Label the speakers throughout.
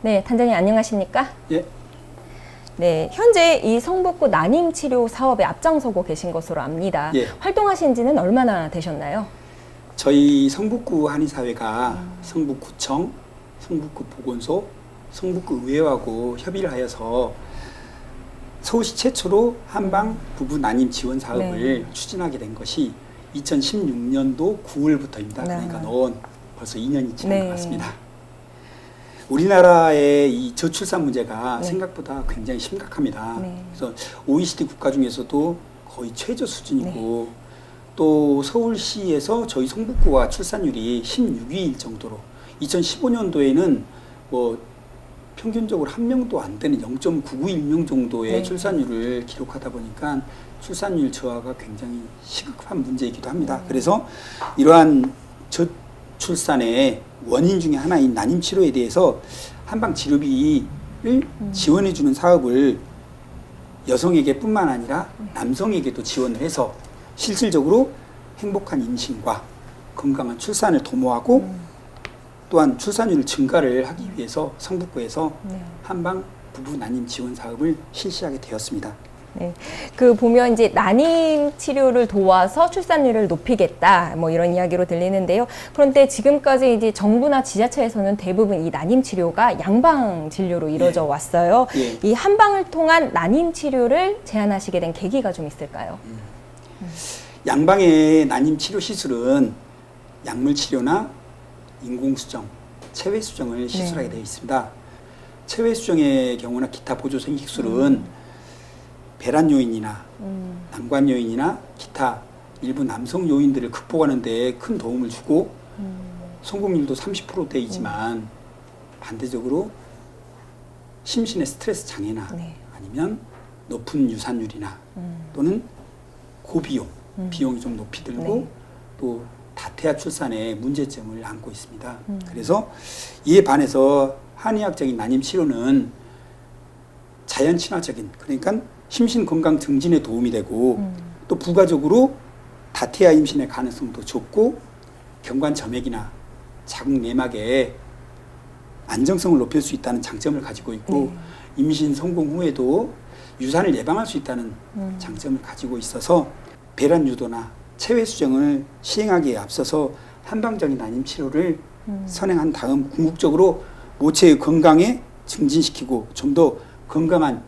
Speaker 1: 네, 단장님 안녕하십니까?
Speaker 2: 예.
Speaker 1: 네, 현재 이 성북구 난임 치료 사업에 앞장서고 계신 것으로 압니다.
Speaker 2: 예.
Speaker 1: 활동하신 지는 얼마나 되셨나요?
Speaker 2: 저희 성북구 한의사회가 성북구청, 성북구 보건소, 성북구 의회하고 협의를 하여서 서울시 최초로 한방 부부 난임 지원 사업을 추진하게 된 것이 2016년도 9월부터입니다. 그러니까 벌써 2년이 지난 것 같습니다. 우리나라의 이 저출산 문제가 생각보다 굉장히 심각합니다. 그래서 OECD 국가 중에서도 거의 최저 수준이고 또 서울시에서 저희 성북구와 출산율이 16위일 정도로 2015년도에는 뭐 평균적으로 한 명도 안 되는 0.991명 정도의 출산율을 기록하다 보니까 출산율 저하가 굉장히 시급한 문제이기도 합니다. 그래서 이러한 저출산의 원인 중에 하나인 난임 치료에 대해서 한방 치료비를 지원해주는 사업을 여성에게 뿐만 아니라 남성에게도 지원을 해서 실질적으로 행복한 임신과 건강한 출산을 도모하고 또한 출산율 증가를 하기 위해서 성북구에서 한방 부부 난임 지원 사업을 실시하게 되었습니다.
Speaker 1: 네, 그 보면 이제 난임 치료를 도와서 출산율을 높이겠다 뭐 이런 이야기로 들리는데요. 그런데 지금까지 이제 정부나 지자체에서는 대부분 이 난임 치료가 양방 진료로 이루어져 왔어요. 이 한방을 통한 난임 치료를 제안하시게 된 계기가 좀 있을까요?
Speaker 2: 양방의 난임 치료 시술은 약물 치료나 인공수정, 체외수정을 시술하게 되어 있습니다. 체외수정의 경우나 기타 보조생 기술은 배란 요인이나 난관 요인이나 기타 일부 남성 요인들을 극복하는 데 큰 도움을 주고 성공률도 30%대이지만 반대적으로 심신의 스트레스 장애나 아니면 높은 유산율이나 또는 고비용, 비용이 좀 높이 들고 또 다태아 출산에 문제점을 안고 있습니다. 그래서 이에 반해서 한의학적인 난임 치료는 자연 친화적인, 그러니까 심신 건강 증진에 도움이 되고 또 부가적으로 다태아 임신의 가능성도 좁고 경관 점액이나 자궁 내막의 안정성을 높일 수 있다는 장점을 가지고 있고 임신 성공 후에도 유산을 예방할 수 있다는 장점을 가지고 있어서 배란 유도나 체외 수정을 시행하기에 앞서서 한방적인 난임 치료를 선행한 다음 궁극적으로 모체의 건강에 증진시키고 좀 더 건강한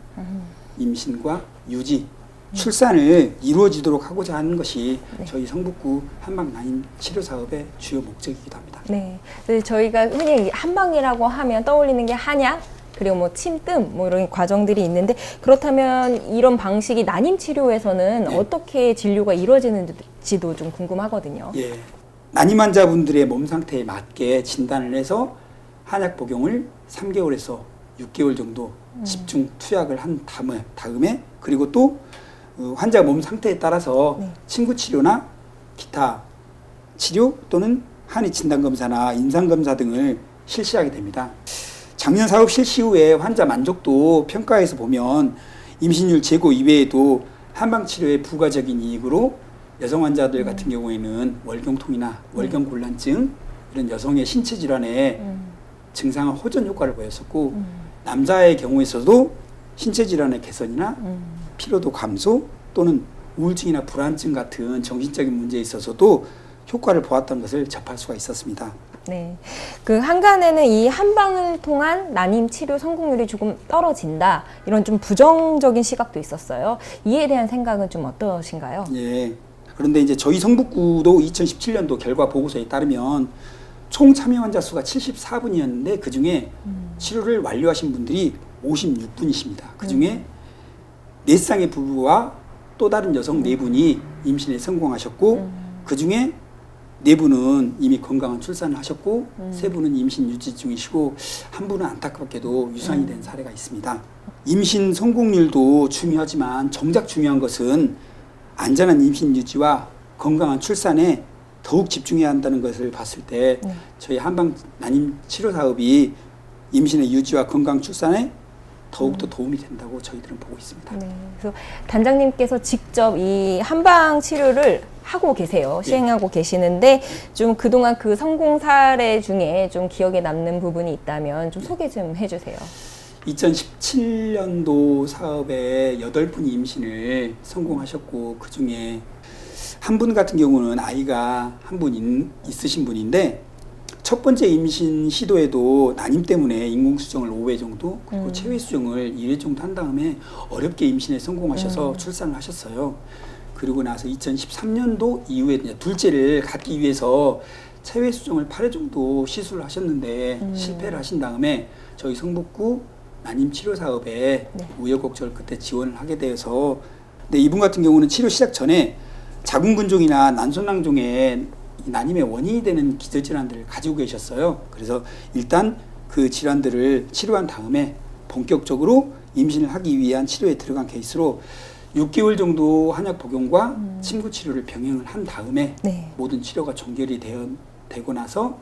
Speaker 2: 임신과 유지, 출산을 이루어지도록 하고자 하는 것이 저희 성북구 한방 난임 치료 사업의 주요 목적이기도 합니다.
Speaker 1: 네, 저희가 흔히 한방이라고 하면 떠올리는 게 한약, 그리고 뭐 침뜸 뭐 이런 과정들이 있는데 그렇다면 이런 방식이 난임 치료에서는 어떻게 진료가 이루어지는지도 좀 궁금하거든요.
Speaker 2: 예, 난임 환자분들의 몸 상태에 맞게 진단을 해서 한약 복용을 3개월에서 6개월 정도 집중 투약을 한 다음에 그리고 또 환자 몸 상태에 따라서 침구 치료나 기타 치료 또는 한의 진단 검사나 임상 검사 등을 실시하게 됩니다. 작년 사업 실시 후에 환자 만족도 평가에서 보면 임신율 제고 이외에도 한방 치료의 부가적인 이익으로 여성 환자들 같은 경우에는 월경통이나 월경곤란증 이런 여성의 신체 질환에 증상의 호전 효과를 보였었고 남자의 경우에서도 신체 질환의 개선이나 피로도 감소 또는 우울증이나 불안증 같은 정신적인 문제에 있어서도 효과를 보았다는 것을 접할 수가 있었습니다.
Speaker 1: 네, 그 한간에는 이 한방을 통한 난임 치료 성공률이 조금 떨어진다 이런 좀 부정적인 시각도 있었어요. 이에 대한 생각은 좀 어떠신가요?
Speaker 2: 예. 그런데 이제 저희 성북구도 2017년도 결과 보고서에 따르면 총 참여 환자 수가 74분이었는데 그 중에 치료를 완료하신 분들이 56분이십니다. 그 중에 4쌍의 부부와 또 다른 여성 4분이 임신에 성공하셨고 그 중에 4분은 이미 건강한 출산을 하셨고 3분은 임신 유지 중이시고 한 분은 안타깝게도 유산이 된 사례가 있습니다. 임신 성공률도 중요하지만 정작 중요한 것은 안전한 임신 유지와 건강한 출산에 더욱 집중해야 한다는 것을 봤을 때 저희 한방 난임 치료 사업이 임신의 유지와 건강 출산에 더욱더 도움이 된다고 저희들은 보고 있습니다.
Speaker 1: 네, 그래서 단장님께서 직접 이 한방 치료를 하고 계세요. 시행하고 계시는데 좀 그동안 그 성공 사례 중에 좀 기억에 남는 부분이 있다면 좀 소개 좀 해주세요.
Speaker 2: 2017년도 사업에 8분이 임신을 성공하셨고 그중에 한 분 같은 경우는 아이가 한 분 있으신 분인데 첫 번째 임신 시도에도 난임 때문에 인공수정을 5회 정도 그리고 체외수정을 1회 정도 한 다음에 어렵게 임신에 성공하셔서 출산을 하셨어요. 그리고 나서 2013년도 이후에 이제 둘째를 갖기 위해서 체외수정을 8회 정도 시술을 하셨는데 실패를 하신 다음에 저희 성북구 난임치료 사업에 우여곡절 끝에 지원을 하게 되어서 근데 이분 같은 경우는 치료 시작 전에 자궁근종이나 난소낭종에 난임의 원인이 되는 기저질환들을 가지고 계셨어요. 그래서 일단 그 질환들을 치료한 다음에 본격적으로 임신을 하기 위한 치료에 들어간 케이스로 6개월 정도 한약 복용과 침구 치료를 병행을 한 다음에 모든 치료가 종결이 되고 나서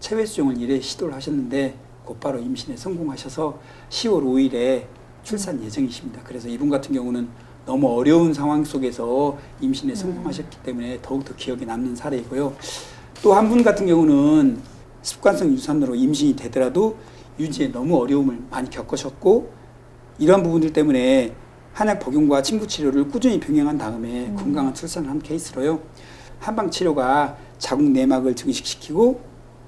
Speaker 2: 체외수정을 1회 시도를 하셨는데 곧바로 임신에 성공하셔서 10월 5일에 출산 예정이십니다. 그래서 이분 같은 경우는 너무 어려운 상황 속에서 임신에 성공하셨기 때문에 더욱더 기억에 남는 사례이고요. 또 한 분 같은 경우는 습관성 유산으로 임신이 되더라도 유지에 너무 어려움을 많이 겪으셨고 이러한 부분들 때문에 한약 복용과 침구 치료를 꾸준히 병행한 다음에 건강한 출산을 한 케이스로요. 한방 치료가 자궁 내막을 증식시키고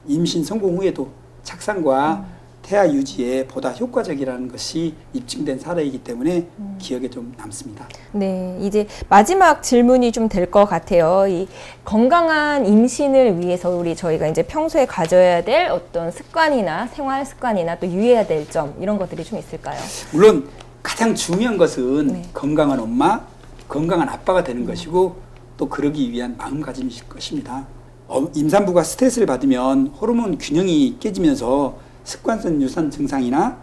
Speaker 2: 임신 성공 후에도 착상과 태아 유지에 보다 효과적이라는 것이 입증된 사례이기 때문에 기억에 좀 남습니다.
Speaker 1: 네, 이제 마지막 질문이 좀 될 것 같아요. 이 건강한 임신을 위해서 저희가 이제 평소에 가져야 될 어떤 습관이나 생활 습관이나 또 유의해야 될 점 이런 것들이 좀 있을까요?
Speaker 2: 물론 가장 중요한 것은 건강한 엄마, 건강한 아빠가 되는 것이고 또 그러기 위한 마음가짐이실 것입니다. 임산부가 스트레스를 받으면 호르몬 균형이 깨지면서 습관성 유산 증상이나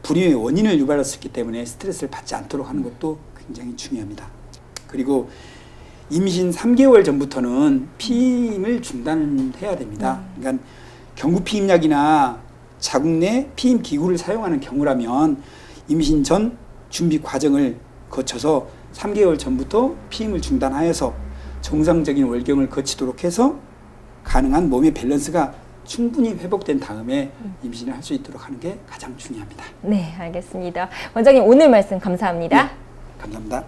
Speaker 2: 불임의 원인을 유발할 수 있기 때문에 스트레스를 받지 않도록 하는 것도 굉장히 중요합니다. 그리고 임신 3개월 전부터는 피임을 중단해야 됩니다. 그러니까 경구 피임약이나 자궁 내 피임 기구를 사용하는 경우라면 임신 전 준비 과정을 거쳐서 3개월 전부터 피임을 중단하여서 정상적인 월경을 거치도록 해서 가능한 몸의 밸런스가 충분히 회복된 다음에 임신을 할 수 있도록 하는 게 가장 중요합니다.
Speaker 1: 네, 알겠습니다. 원장님 오늘 말씀 감사합니다.
Speaker 2: 네, 감사합니다.